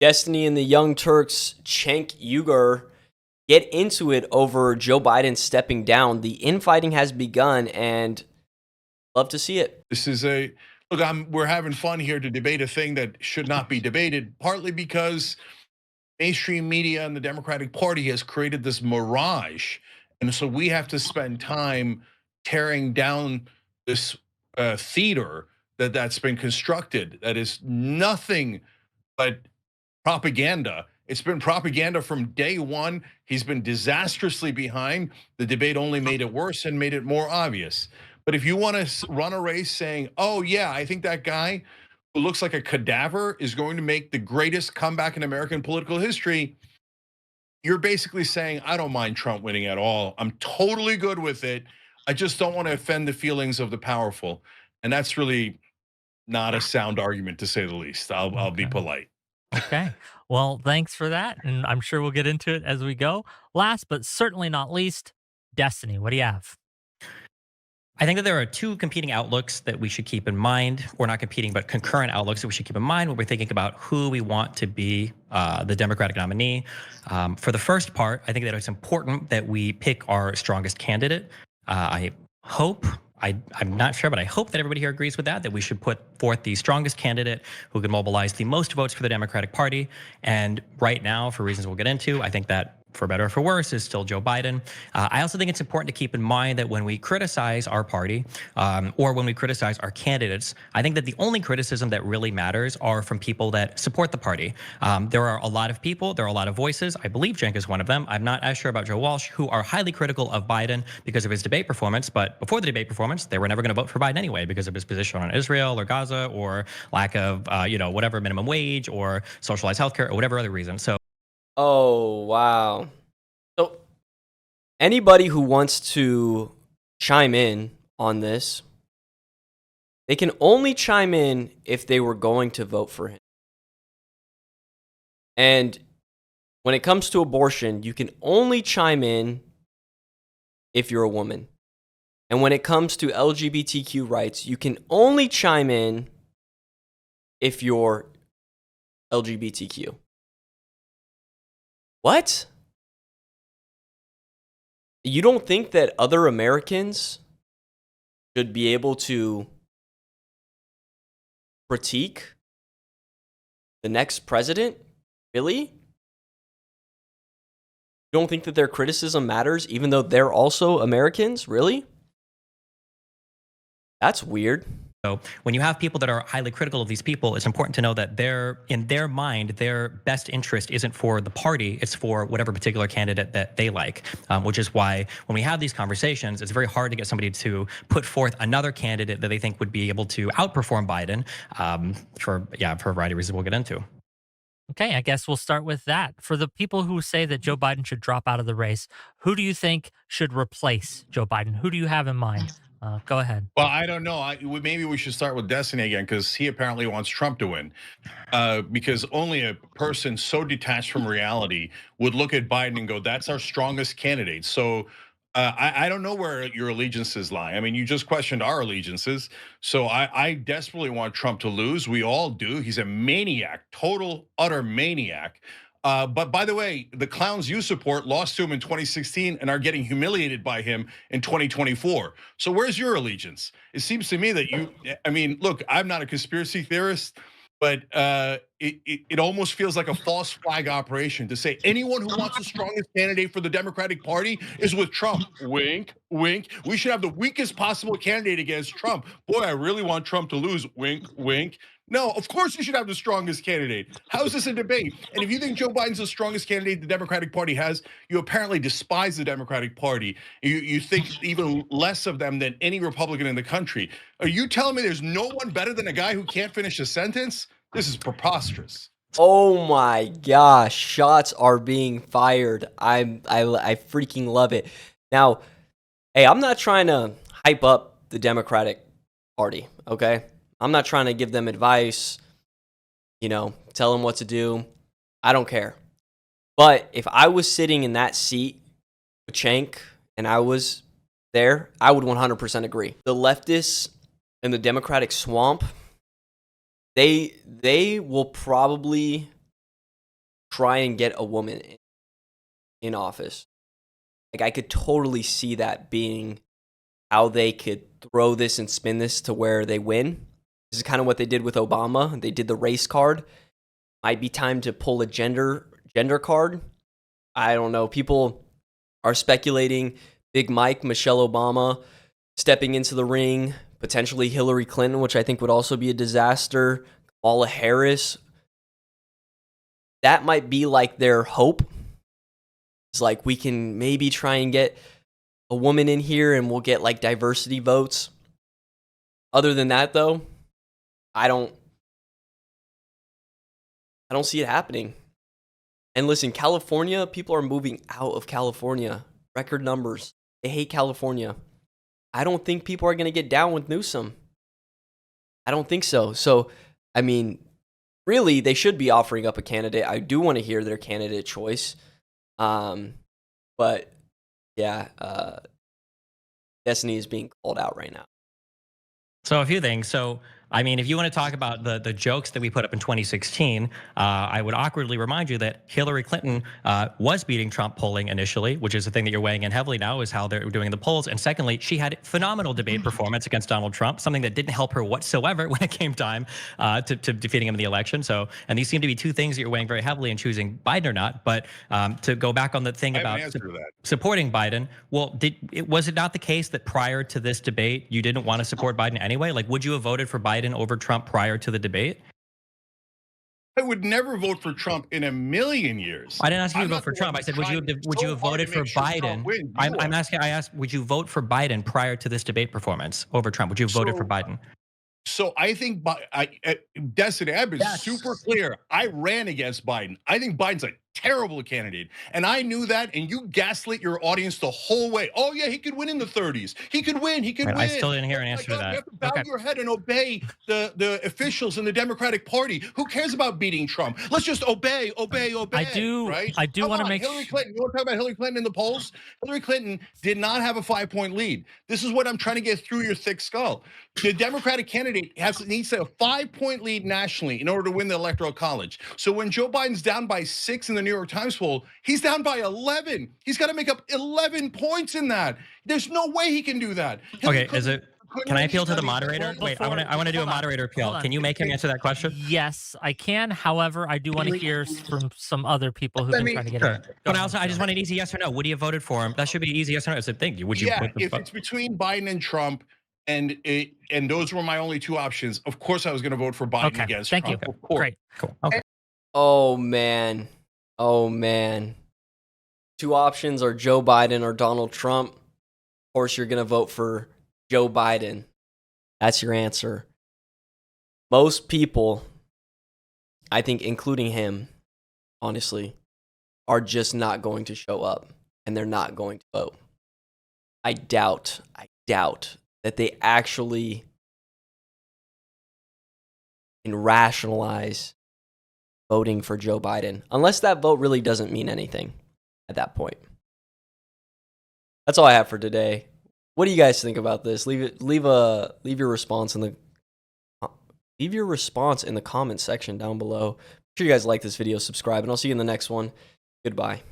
Destiny and the Young Turks, Cenk Uygur, get into it over Joe Biden stepping down. The infighting has begun, and love to see it. This is a look. We're having fun here to debate a thing that should not be debated. Partly because mainstream media and the Democratic Party has created this mirage, and so we have to spend time tearing down this theater that's been constructed. That is nothing but propaganda. It's been propaganda from day one. He's been disastrously behind. The debate only made it worse and made it more obvious. But if you want to run a race saying, oh yeah, I think that guy who looks like a cadaver is going to make the greatest comeback in American political history, you're basically saying, I don't mind Trump winning at all. I'm totally good with it. I just don't want to offend the feelings of the powerful. And that's really not a sound argument, to say the least. I'll be Okay. polite. Okay. Well, thanks for that. And I'm sure we'll get into it as we go. Last but certainly not least, Destiny. What do you have? I think that there are two competing outlooks that we should keep in mind, or not competing, but concurrent outlooks that we should keep in mind when we're thinking about who we want to be the Democratic nominee. For the first part, I think that it's important that we pick our strongest candidate. I hope, I'm not sure, but I hope that everybody here agrees with that we should put forth the strongest candidate who can mobilize the most votes for the Democratic Party. And right now, for reasons we'll get into, I think that for better or for worse, is still Joe Biden. I also think it's important to keep in mind that when we criticize our party or when we criticize our candidates, I think that the only criticism that really matters are from people that support the party. There are a lot of people, there are a lot of voices. I believe Cenk is one of them. I'm not as sure about Joe Walsh, who are highly critical of Biden because of his debate performance. But before the debate performance, they were never going to vote for Biden anyway because of his position on Israel or Gaza or lack of, whatever minimum wage or socialized healthcare or whatever other reason. So. Oh, wow. So, anybody who wants to chime in on this, they can only chime in if they were going to vote for him. And when it comes to abortion, you can only chime in if you're a woman. And when it comes to LGBTQ rights, you can only chime in if you're LGBTQ. What? You don't think that other Americans should be able to critique the next president? Really? You don't think that their criticism matters even though they're also Americans? Really? That's weird. So when you have people that are highly critical of these people, it's important to know that in their mind, their best interest isn't for the party, it's for whatever particular candidate that they like, which is why when we have these conversations, it's very hard to get somebody to put forth another candidate that they think would be able to outperform Biden for a variety of reasons we'll get into. Okay, I guess we'll start with that. For the people who say that Joe Biden should drop out of the race, who do you think should replace Joe Biden? Who do you have in mind? Go ahead. Well, I don't know. Maybe we should start with Destiny again because he apparently wants Trump to win. Because only a person so detached from reality would look at Biden and go, "That's our strongest candidate." So I don't know where your allegiances lie. I mean, you just questioned our allegiances. So I desperately want Trump to lose. We all do. He's a maniac, total, utter maniac. But by the way, the clowns you support lost to him in 2016 and are getting humiliated by him in 2024. So where's your allegiance? It seems to me that look, I'm not a conspiracy theorist, but it almost feels like a false flag operation to say anyone who wants the strongest candidate for the Democratic Party is with Trump. Wink, wink. We should have the weakest possible candidate against Trump. Boy, I really want Trump to lose. Wink, wink. No, of course you should have the strongest candidate. How is this a debate? And if you think Joe Biden's the strongest candidate the Democratic Party has, you apparently despise the Democratic Party. You think even less of them than any Republican in the country. Are you telling me there's no one better than a guy who can't finish a sentence? This is preposterous. Oh my gosh, shots are being fired. I freaking love it. Now, hey, I'm not trying to hype up the Democratic Party, okay? I'm not trying to give them advice, tell them what to do. I don't care. But if I was sitting in that seat with Cenk and I was there, I would 100% agree. The leftists in the Democratic swamp, they will probably try and get a woman in office. Like, I could totally see that being how they could throw this and spin this to where they win. This is kind of what they did with Obama. They did the race card. Might be time to pull a gender card. I don't know. People are speculating Big Mike, Michelle Obama stepping into the ring, potentially Hillary Clinton, which I think would also be a disaster. Kamala Harris. That might be like their hope. It's like, we can maybe try and get a woman in here and we'll get like diversity votes. Other than that, though, I don't see it happening. And listen, California, people are moving out of California. Record numbers. They hate California. I don't think people are going to get down with Newsom. I don't think so. So, I mean, really, they should be offering up a candidate. I do want to hear their candidate choice. But yeah, Destiny is being called out right now. So a few things. So, I mean, if you want to talk about the jokes that we put up in 2016, I would awkwardly remind you that Hillary Clinton was beating Trump polling initially, which is the thing that you're weighing in heavily now, is how they're doing in the polls. And secondly, she had phenomenal debate performance against Donald Trump, something that didn't help her whatsoever when it came time to defeating him in the election. So, and these seem to be two things that you're weighing very heavily in choosing Biden or not. But to go back on the thing about supporting Biden, well, was it not the case that prior to this debate, you didn't want to support Biden anyway? Like, would you have voted for Biden over Trump prior to the debate? I would never vote for Trump in a million years. I didn't ask you to vote for Trump. I said, would you have voted for Biden? I'm asking. I asked, would you vote for Biden prior to this debate performance over Trump? Would you have voted for Biden? So I think, Destiny, I've been super clear. I ran against Biden. I think Biden's a terrible candidate. And I knew that, and you gaslit your audience the whole way. Oh yeah, he could win in the 30s. He could win, he could win. I still didn't hear an answer to that. You have to bow your head and obey the officials in the Democratic Party. Who cares about beating Trump? Let's just obey. I do want to make Hillary Clinton. You want to talk about Hillary Clinton in the polls? Hillary Clinton did not have a 5-point lead. This is what I'm trying to get through your thick skull. The Democratic candidate needs a 5-point lead nationally in order to win the Electoral College. So when Joe Biden's down by 6 in the New York Times poll, he's down by 11. He's got to make up 11 points in that. There's no way he can do that. Okay, can I appeal to the moderator? Wait, I want to do a moderator appeal. Can you make him answer that question? Yes, I can. However, I do want to hear from some other people who've been trying to get in. But also, I just want an easy yes or no. Would you have voted for him? That should be easy yes or no. It's a thing. Would you? Yeah, if it's between Biden and Trump, and those were my only two options, of course I was going to vote for Biden against Trump. Thank you. Of course. Great. Cool. Okay. Oh man. Two options are Joe Biden or Donald Trump. Of course, you're going to vote for Joe Biden. That's your answer. Most people, I think, including him, honestly, are just not going to show up, and they're not going to vote. I doubt that they actually can rationalize voting for Joe Biden, unless that vote really doesn't mean anything at that point. That's all I have for today. What do you guys think about this? Leave your response in the comment section down below. Make sure you guys like this video, subscribe, and I'll see you in the next one. Goodbye.